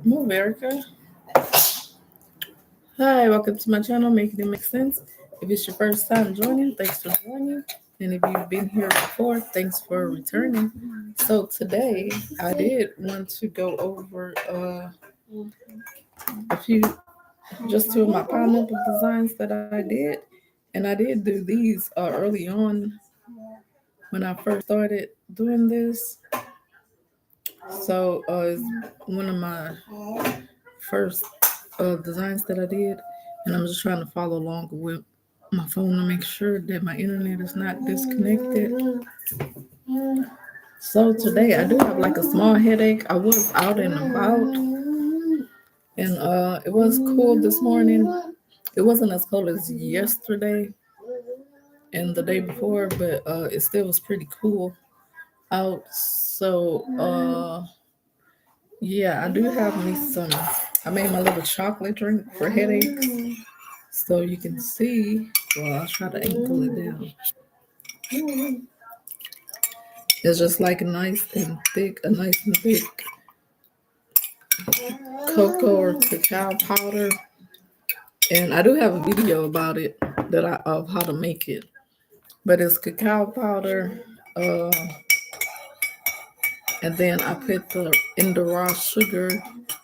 Move, Erica. Hi, welcome to my channel, Making It Make Sense. If it's your first time joining, thanks for joining. And if you've been here before, thanks for returning. So today, I did want to go over a few, just two of my pineapple designs that I did. And I did do these early on when I first started doing this. So it's one of my first designs that I did, and I'm just trying to follow along with my phone to make sure that my internet is not disconnected. So today I do have like a small headache. I was out and about, and it was cool this morning. It wasn't as cold as yesterday and the day before, but it still was pretty cool out. So yeah, I do have me some. I made my little chocolate drink for headaches. So you can see, well, I'll try to angle it down. It's just like a nice and thick cocoa or cacao powder. And I do have a video about it of how to make it. But it's cacao powder, uh, and then I put in the raw sugar,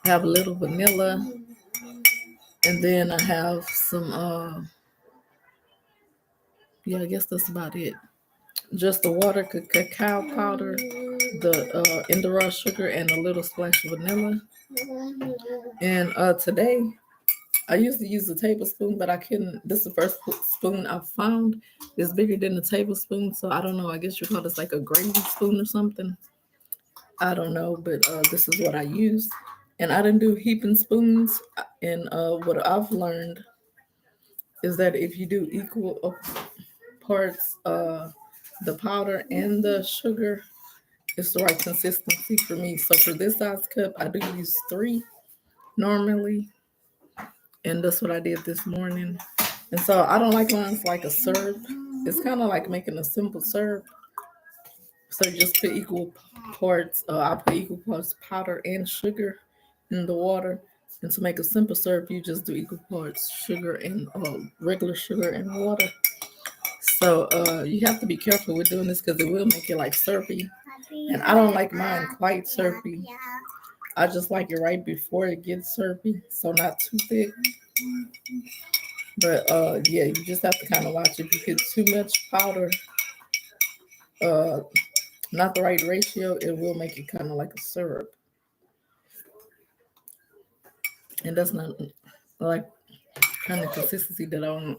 have a little vanilla, and then I have some yeah, I guess that's about it. Just the water, cacao powder, the in the raw sugar, and a little splash of vanilla. And today, I used to use a tablespoon, but I couldn't. This is the first spoon I found. It's bigger than the tablespoon, so I don't know. I guess you call this like a gravy spoon or something. I don't know, but this is what I use. And I didn't do heaping spoons. And what I've learned is that if you do equal parts, the powder and the sugar, it's the right consistency for me. So for this size cup, I do use 3 normally, and that's what I did this morning. And so I don't like mine like a syrup. It's kind of like making a simple syrup. So you just put equal parts. I put equal parts powder and sugar in the water. And to make a simple syrup, you just do equal parts sugar and regular sugar and water. So you have to be careful with doing this because it will make it like syrupy. And I don't like mine quite syrupy. I just like it right before it gets syrupy, so not too thick. But yeah, you just have to kind of watch. If you get too much powder, uh, not the right ratio, it will make it kind of like a syrup, and that's not like kind of consistency that I want.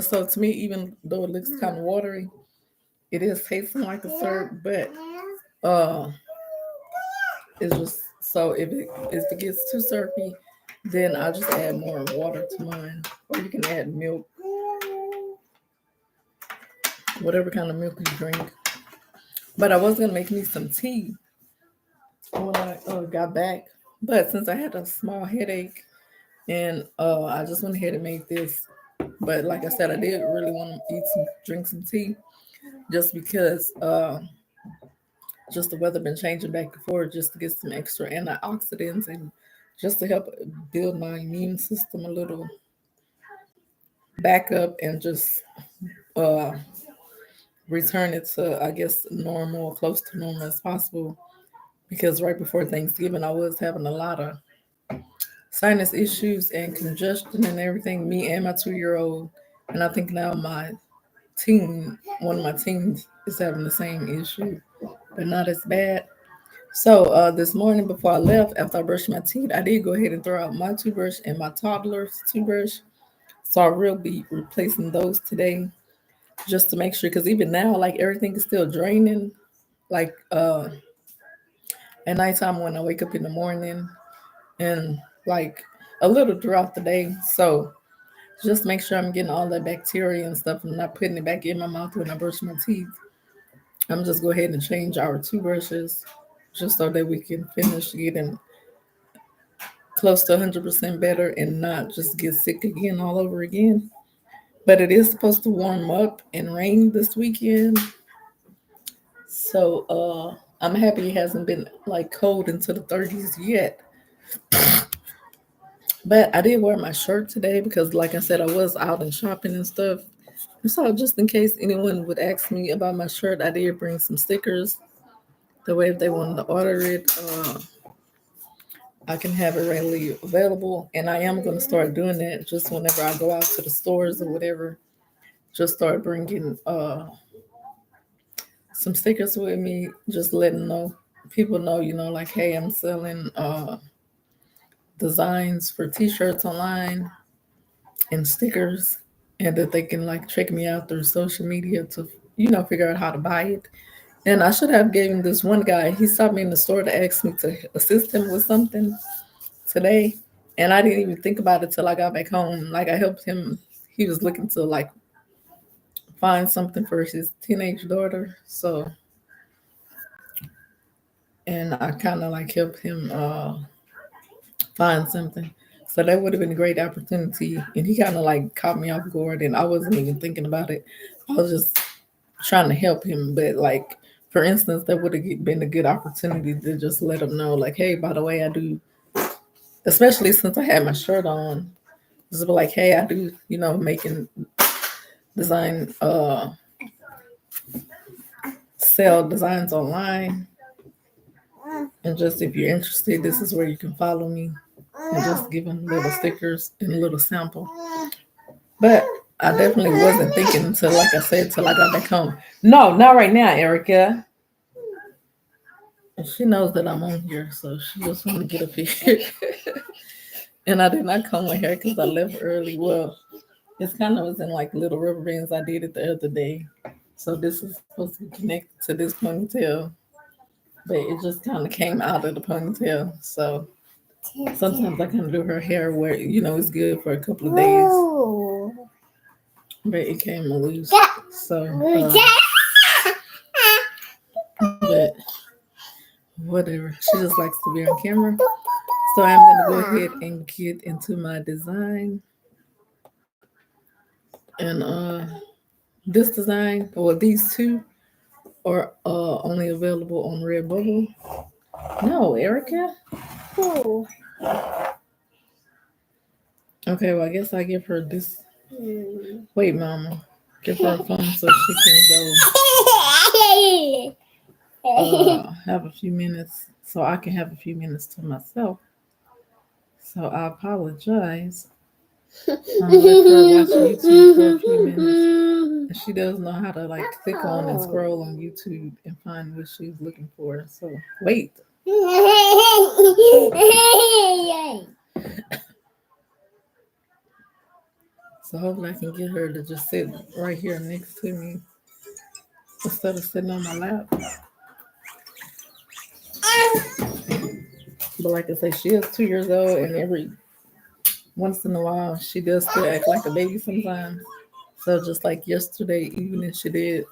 So to me, even though it looks kind of watery, it is tasting like a syrup, but uh, it's just so if it gets too syrupy, then I'll just add more water to mine, or you can add milk, whatever kind of milk you drink. But I was gonna make me some tea when I got back, but since I had a small headache and I just went ahead and made this. But like I said, I did really want to drink some tea, just because just the weather been changing back and forth, just to get some extra antioxidants and just to help build my immune system a little back up and just uh, return it to, I guess, normal, close to normal as possible. Because right before Thanksgiving, I was having a lot of sinus issues and congestion and everything, me and my 2-year-old. And I think now one of my teens is having the same issue, but not as bad. So this morning before I left, after I brushed my teeth, I did go ahead and throw out my toothbrush and my toddler's toothbrush. So I will be replacing those today just to make sure, because even now, like everything is still draining. Like at nighttime when I wake up in the morning and like a little throughout the day. So just make sure I'm getting all that bacteria and stuff and not putting it back in my mouth when I brush my teeth. I'm just go ahead and change our toothbrushes just so that we can finish getting close to 100% better and not just get sick again all over again. But it is supposed to warm up and rain this weekend. So I'm happy it hasn't been like cold into the 30s yet. But I did wear my shirt today because, like I said, I was out and shopping and stuff. And so, just in case anyone would ask me about my shirt, I did bring some stickers. The way if they wanted to order it, I can have it readily available. And I am going to start doing that just whenever I go out to the stores or whatever. Just start bringing some stickers with me, just letting know people know, like, hey, I'm selling designs for t-shirts online and stickers, and that they can like check me out through social media to figure out how to buy it. And I should have given this one guy, he stopped me in the store to ask me to assist him with something today, and I didn't even think about it till I got back home. Like, I helped him. He was looking to like find something for his teenage daughter, so, and I kind of like helped him find something. So that would have been a great opportunity. And he kind of like caught me off guard, and I wasn't even thinking about it. I was just trying to help him. But like, for instance, that would have been a good opportunity to just let him know, like, hey, by the way, I do, especially since I had my shirt on, just be like, hey, I do, making design, sell designs online. And just if you're interested, this is where you can follow me. And just give them little stickers and a little sample. But I definitely wasn't thinking until, like I said, till I got back home. No, not right now, Erica. And she knows that I'm on here, so she just want to get up here. And I did not comb my hair because I left early. Well, it's kind of was in like little rubber bands. I did it the other day. So this is supposed to be connected to this ponytail. But it just kind of came out of the ponytail. So sometimes I kind of do her hair where, it's good for a couple of days. But it came loose. So, but whatever. She just likes to be on camera. So I'm going to go ahead and get into my design. And this design, or these two, are only available on Redbubble. No, Erica? Oh. Okay, well, I guess I give her this. Wait, Mama. Give her a phone so she can go have a few minutes, so I can have a few minutes to myself. So I apologize. Let her watch YouTube for a few minutes. And she does know how to like click on and scroll on YouTube and find what she's looking for. So wait. So hopefully I can get her to just sit right here next to me instead of sitting on my lap. But like I say, she is 2 years old, and every once in a while she does still act like a baby sometimes. So just like yesterday evening, she did,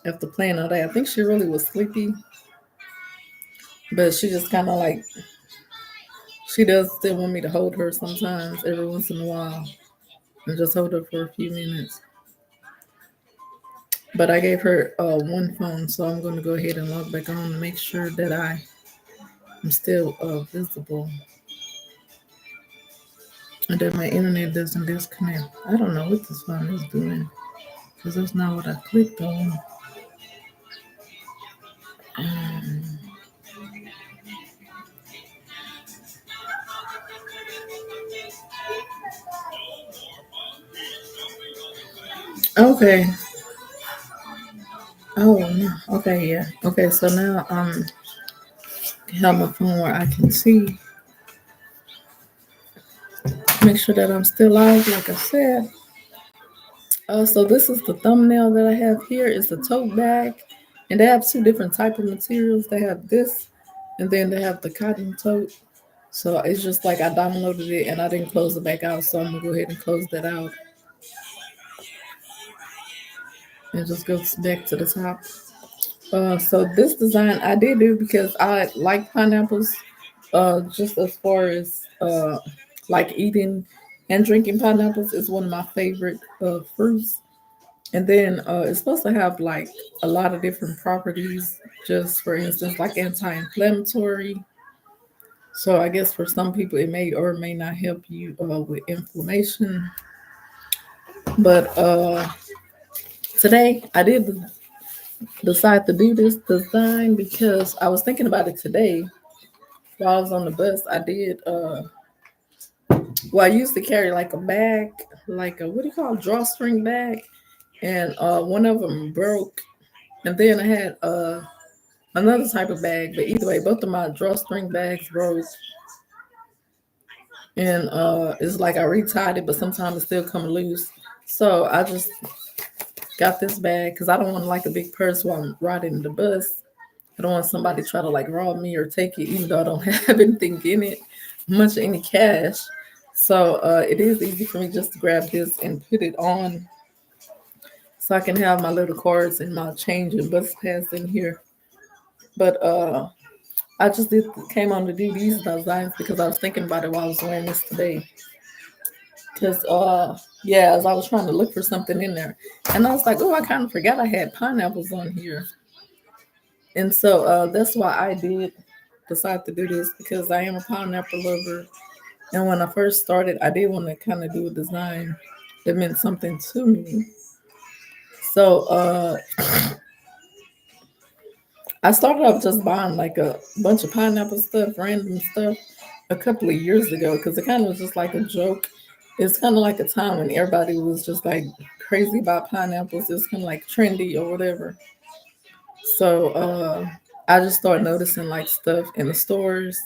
after playing all day. I think she really was sleepy, but she just kind of like, she does still want me to hold her sometimes every once in a while and just hold her for a few minutes. But I gave her one phone, so I'm going to go ahead and log back on and make sure that I am still visible and that my internet doesn't disconnect. I don't know what this phone is doing because that's not what I clicked on. Okay. Oh no. Okay, yeah. Okay, so now I have my phone where I can see. Make sure that I'm still live, like I said. So this is the thumbnail that I have here. It's a tote bag, and they have two different type of materials. They have this, and then they have the cotton tote. So it's just like I downloaded it and I didn't close it back out. So I'm gonna go ahead and close that out and just go back to the top. So this design I did do because I like pineapples. Just as far as like eating and drinking pineapples is one of my favorite fruits. And then it's supposed to have like a lot of different properties, just for instance, like anti-inflammatory. So I guess for some people it may or may not help you with inflammation. But today I did decide to do this design because I was thinking about it today while I was on the bus. I did well, I used to carry like a bag, like a what do you call it, drawstring bag, and one of them broke. And then I had another type of bag, but either way, both of my drawstring bags broke. And it's like I retied it, but sometimes it still come loose. So I just got this bag because I don't want like a big purse while I'm riding the bus. I don't want somebody to try to like rob me or take it, even though I don't have anything in it, much any cash. So it is easy for me just to grab this and put it on, so I can have my little cards and my change and bus pass in here. But I just did came on to do these designs because I was thinking about it while I was wearing this today. Cause yeah, as I was trying to look for something in there, and I was like, oh, I kind of forgot I had pineapples on here, and so that's why I did decide to do this because I am a pineapple lover, and when I first started, I did want to kind of do a design that meant something to me. So I started off just buying like a bunch of pineapple stuff, random stuff, a couple of years ago because it kind of was just like a joke. It's kind of like a time when everybody was just like crazy about pineapples. It's kind of like trendy or whatever. So I just started noticing like stuff in the stores.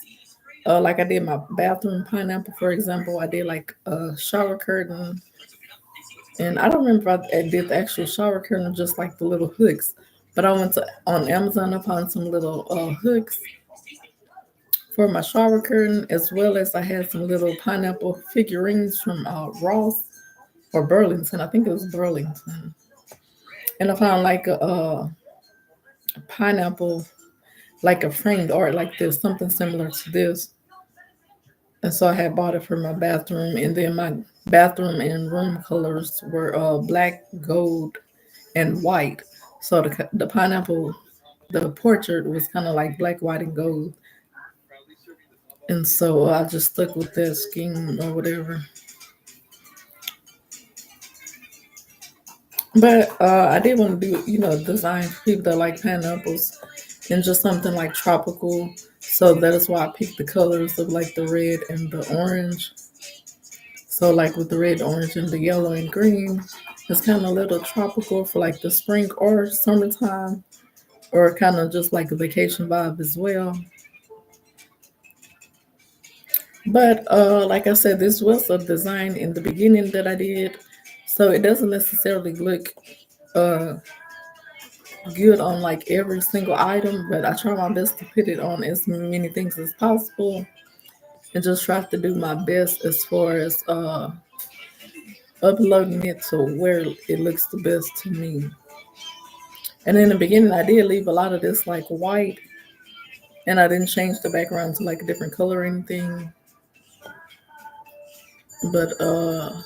Like I did my bathroom pineapple, for example. I did like a shower curtain, and I don't remember if I did the actual shower curtain or just like the little hooks. But I went to on Amazon. I found some little hooks for my shower curtain, as well as I had some little pineapple figurines from Ross or Burlington. I think it was Burlington. And I found like a pineapple, like a framed art like this, something similar to this. And so I had bought it for my bathroom. And then my bathroom and room colors were black, gold, and white. So the pineapple, the portrait was kind of like black, white, and gold. And so I just stuck with that scheme or whatever. But I did want to do, design for people that like pineapples and just something like tropical. So that is why I picked the colors of like the red and the orange. So like with the red, orange, and the yellow and green, it's kind of a little tropical for like the spring or summertime, or kind of just like a vacation vibe as well. But like I said, this was a design in the beginning that I did, so it doesn't necessarily look uh, good on like every single item, but I try my best to put it on as many things as possible and just try to do my best as far as uploading it to where it looks the best to me. And in the beginning, I did leave a lot of this like white, and I didn't change the background to like a different color or anything. But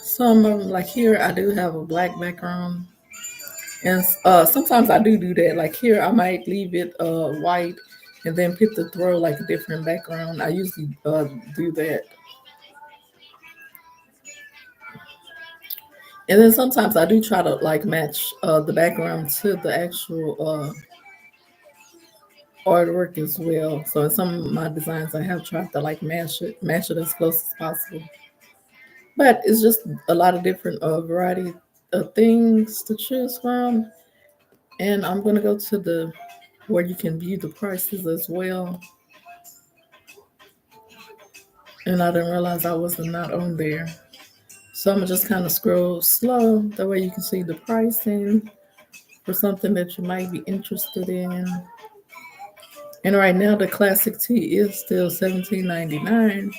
some of them, like here, I do have a black background, and sometimes I do that. Like here, I might leave it white, and then put the throw like a different background. I usually do that, and then sometimes I do try to like match the background to the actual artwork as well. So in some of my designs, I have tried to like match it as close as possible. But it's just a lot of different variety of things to choose from. And I'm gonna go to the where you can view the prices as well. And I didn't realize I was not on there. So I'm gonna just kind of scroll slow. That way you can see the pricing for something that you might be interested in. And right now the classic tee is still $17.99.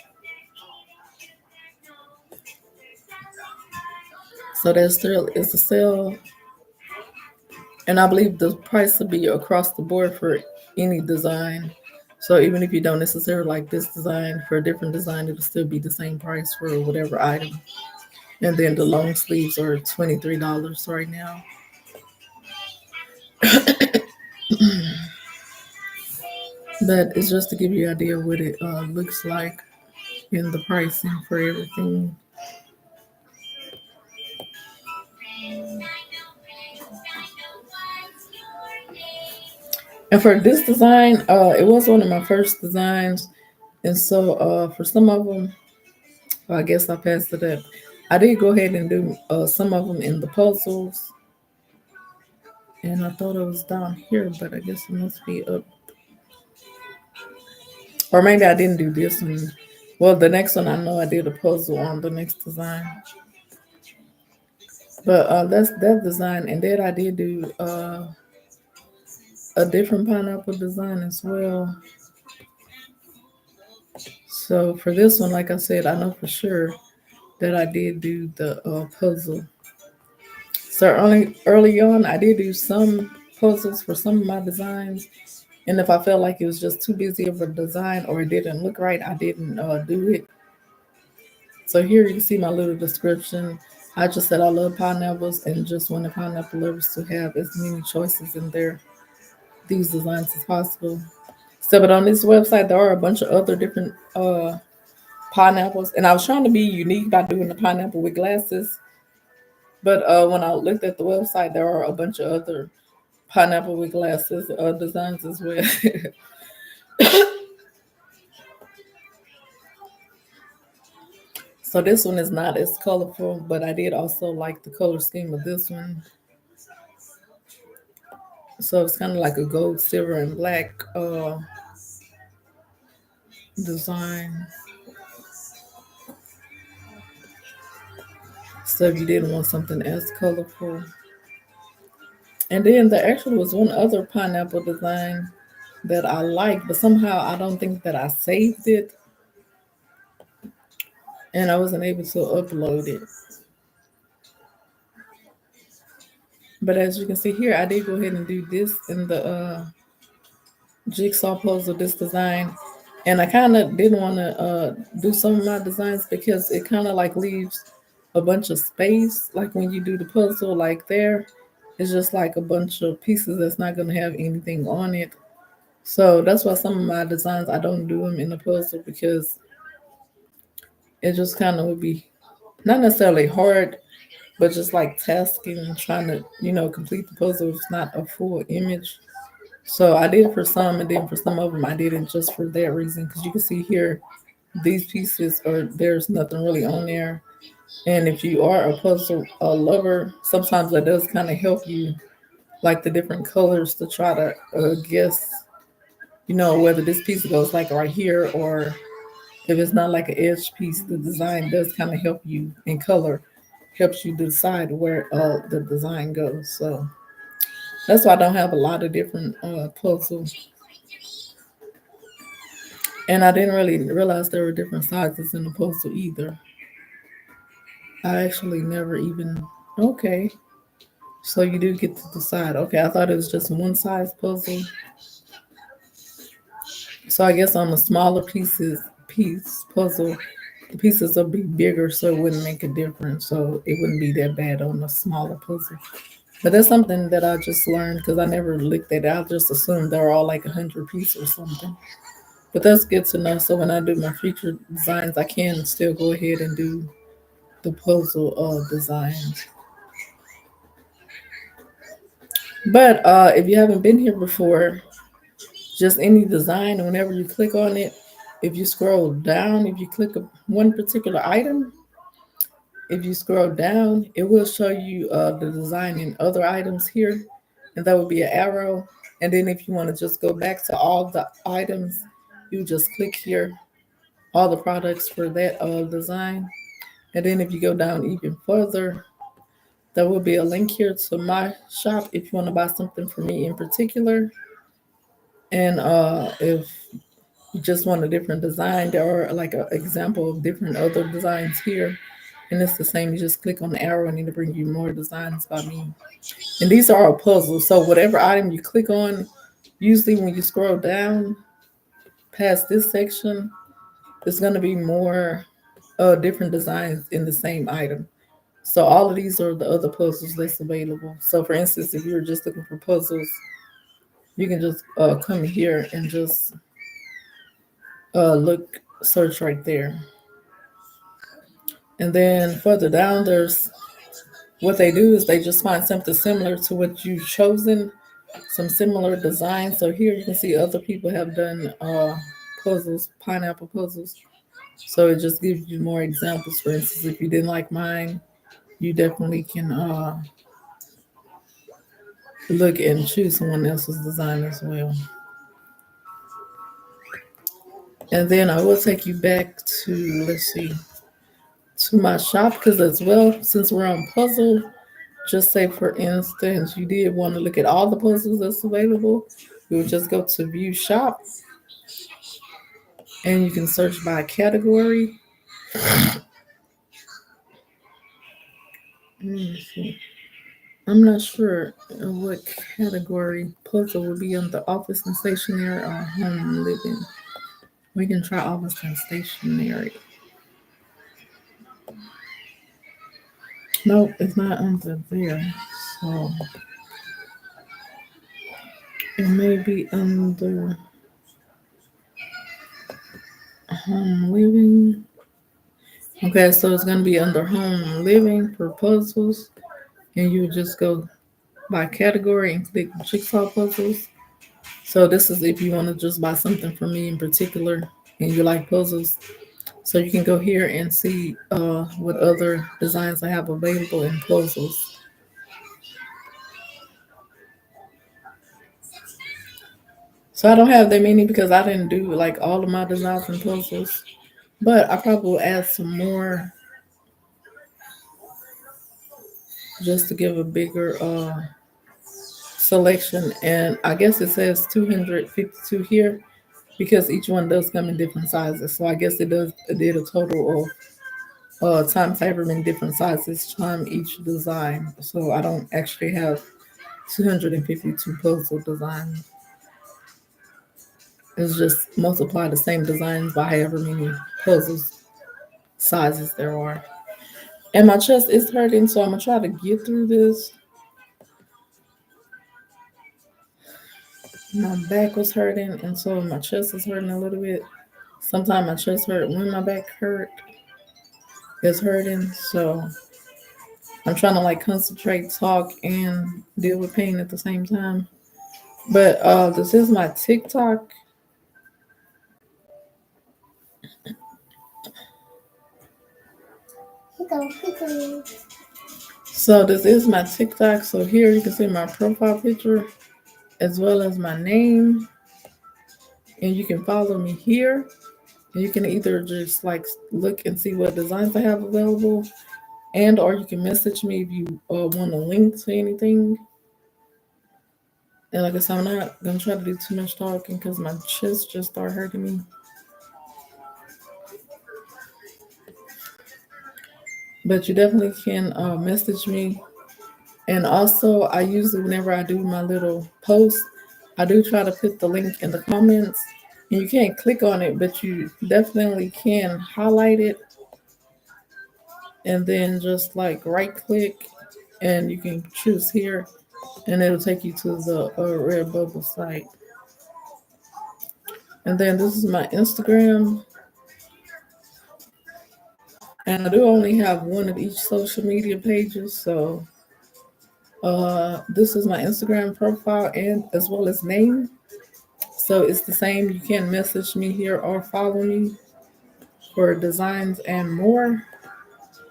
So that still is a sale. And I believe the price will be across the board for any design. So even if you don't necessarily like this design, for a different design, it'll still be the same price for whatever item. And then the long sleeves are $23 right now. But it's just to give you an idea what it looks like in the pricing for everything. And for this design, it was one of my first designs. And so for some of them, I guess I passed it up. I did go ahead and do some of them in the puzzles. And I thought it was down here, but I guess it must be up. Or maybe I didn't do this one. Well, the next one I know I did a puzzle on the next design. But that's that design. And then I did do a different pineapple design as well. So for this one, like I said, I know for sure that I did do the puzzle. So early on, I did do some puzzles for some of my designs, and if I felt like it was just too busy of a design or it didn't look right, I didn't do it. So here you can see my little description. I just said I love pineapples and just want the pineapple lovers to have as many choices in these designs as possible. So, but on this website, there are a bunch of other different pineapples, and I was trying to be unique by doing the pineapple with glasses. But when I looked at the website, there are a bunch of other pineapple with glasses designs as well. So this one is not as colorful, but I did also like the color scheme of this one. So it's kind of like a gold, silver, and black design. So if you didn't want something as colorful. And then there actually was one other pineapple design that I liked, but somehow I don't think that I saved it and I wasn't able to upload it. But as you can see here, I did go ahead and do this in the jigsaw puzzle, this design. And I kind of didn't want to do some of my designs because it kind of like leaves a bunch of space. Like when you do the puzzle, like there, it's just like a bunch of pieces that's not going to have anything on it. So that's why some of my designs, I don't do them in the puzzle because it just kind of would be not necessarily hard, but just like tasking and trying to, complete the puzzle. It's not a full image. So I did it for some, and then for some of them, I didn't just for that reason. Because you can see here, these pieces are there's nothing really on there. And if you are a puzzle lover, sometimes that does kind of help you, like the different colors, to try to guess, whether this piece goes like right here or if it's not like an edge piece. The design does kind of help you in color, helps you decide where the design goes. So that's why I don't have a lot of different puzzles. And I didn't really realize there were different sizes in the puzzle either. I actually never even. Okay. So you do get to decide. Okay, I thought it was just one size puzzle. So I guess on the smaller piece puzzle, the pieces will be bigger, so it wouldn't make a difference. So it wouldn't be that bad on the smaller puzzle. But that's something that I just learned because I never looked at it. I just assumed they were all like 100 pieces or something. But that's good to know. So when I do my future designs, I can still go ahead and do the puzzle designs. But if you haven't been here before, just any design, whenever you click on it, if you scroll down, if you click one particular item, if you scroll down, it will show you the design in other items here, and that would be an arrow. And then if you want to just go back to all the items, you just click here, all the products for that design. And then if you go down even further, there will be a link here to my shop if you want to buy something for me in particular. And if you just want a different design, there are like an example of different other designs here. And it's the same. You just click on the arrow and it'll bring you more designs by me. And these are a puzzle. So whatever item you click on, usually when you scroll down past this section, there's going to be more different designs in the same item. So all of these are the other puzzles that's available. So for instance, if you're just looking for puzzles, you can just come here and just look, search right there. And then further down, there's what they do is they just find something similar to what you've chosen, some similar designs. So here you can see other people have done puzzles, pineapple puzzles. So it just gives you more examples. For instance, if you didn't like mine, you definitely can look and choose someone else's design as well. And then I will take you back to, let's see, to my shop because as well, since we're on puzzle, just say for instance, you did want to look at all the puzzles that's available, you would just go to view shop and you can search by category. Let me see. I'm not sure what category puzzle would be under office and stationery or home living. We can try office and stationery. Nope, it's not under there. So it may be under home living. Okay, so it's gonna be under home living for puzzles, and you would just go by category and click jigsaw puzzles. So this is if you want to just buy something from me in particular and you like puzzles. So you can go here and see what other designs I have available in puzzles. So I don't have that many because I didn't do like all of my designs in puzzles. But I probably will add some more just to give a bigger selection. And I guess it says 252 here because each one does come in different sizes. So I guess it did a total of times however many different sizes time each design. So I don't actually have 252 puzzle designs. It's just multiply the same designs by however many puzzles sizes there are. And my chest is hurting, so I'm gonna try to get through this. My back was hurting, and so my chest is hurting a little bit. Sometimes my chest hurt when my back is hurting. So I'm trying to like concentrate, talk, and deal with pain at the same time. But this is my TikTok. So this is my TikTok. So here you can see my profile picture as well as my name, and you can follow me here. And you can either just like look and see what designs I have available, and or you can message me if you want a link to anything. And like I said, I'm not gonna try to do too much talking because my chest just started hurting me. But you definitely can message me. And also, I usually, whenever I do my little post, I do try to put the link in the comments. And you can't click on it, but you definitely can highlight it and then just like right click and you can choose here and it'll take you to the Redbubble site. And then this is my Instagram. And I do only have one of each social media pages. So this is my Instagram profile and as well as name. So it's the same. You can message me here or follow me for designs and more.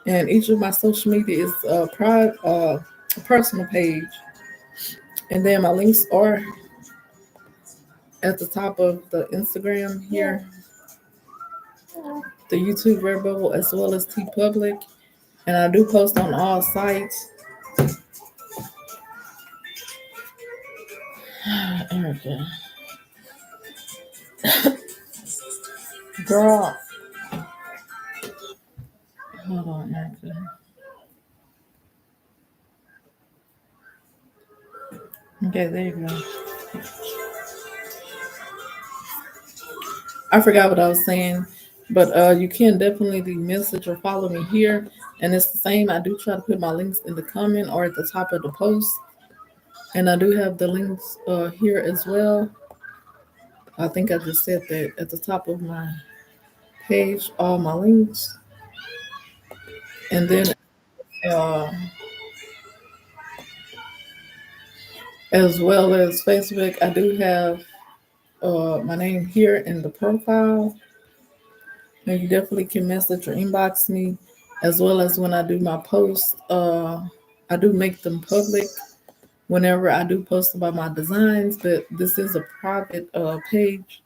And each of my social media is a personal page. And then my links are at the top of the Instagram here, the YouTube Redbubble, as well as T Public. And I do post on all sites. Erica. Girl. Hold on, Erica. Okay, there you go. I forgot what I was saying, but you can definitely message or follow me here. And it's the same. I do try to put my links in the comment or at the top of the post. And I do have the links here as well. I think I just said that at the top of my page, all my links. And then uh, as well as Facebook, I do have my name here in the profile. And you definitely can message or inbox me, as well as when I do my posts. I do make them public whenever I do post about my designs, but this is a private page,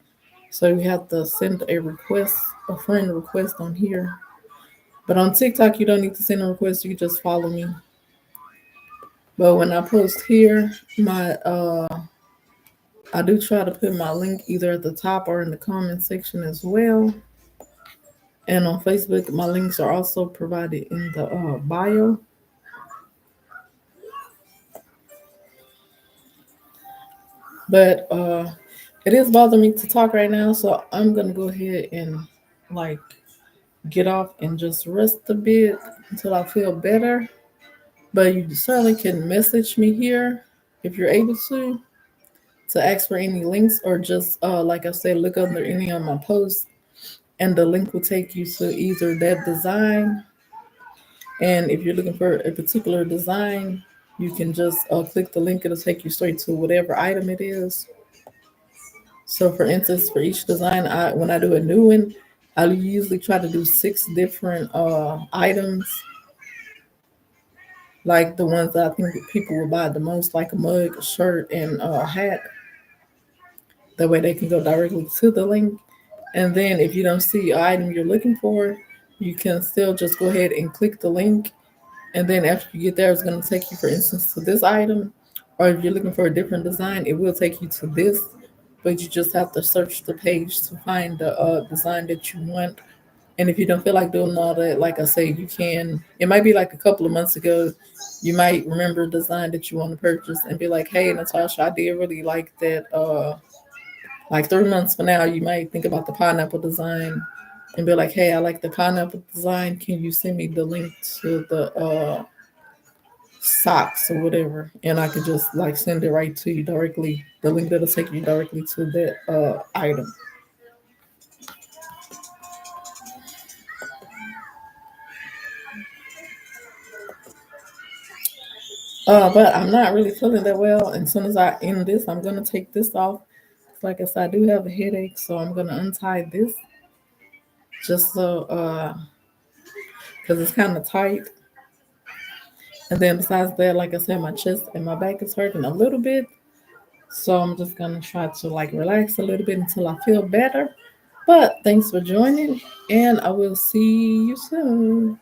so you have to send a request, a friend request on here. But on TikTok, you don't need to send a request; you can just follow me. But when I post here, my I do try to put my link either at the top or in the comment section as well. And on Facebook, my links are also provided in the bio. But it is bothering me to talk right now, so I'm gonna go ahead and like get off and just rest a bit until I feel better. But you certainly can message me here if you're able to ask for any links or just like I said, look under any of my posts and the link will take you to either that design. And if you're looking for a particular design, you can just click the link. It'll take you straight to whatever item it is. So, for instance, for each design, when I do a new one, I usually try to do six different items, like the ones that I think that people will buy the most, like a mug, a shirt, and a hat. That way, they can go directly to the link. And then, if you don't see an item you're looking for, you can still just go ahead and click the link. And then after you get there, it's going to take you, for instance, to this item. Or if you're looking for a different design, it will take you to this. But you just have to search the page to find the design that you want. And if you don't feel like doing all that, like I say, you can. It might be like a couple of months ago, you might remember a design that you want to purchase and be like, "Hey, Natasha, I did really like that." Like 3 months from now, you might think about the pineapple design and be like, "Hey, I like the pineapple design. Can you send me the link to the socks or whatever?" And I could just like send it right to you directly. The link that'll take you directly to that item. But I'm not really feeling that well. And as soon as I end this, I'm gonna take this off. Like I said, I do have a headache, so I'm gonna untie this just so because it's kind of tight. And then besides that, like I said, my chest and my back is hurting a little bit. So I'm just gonna try to like relax a little bit until I feel better. But thanks for joining, and I will see you soon.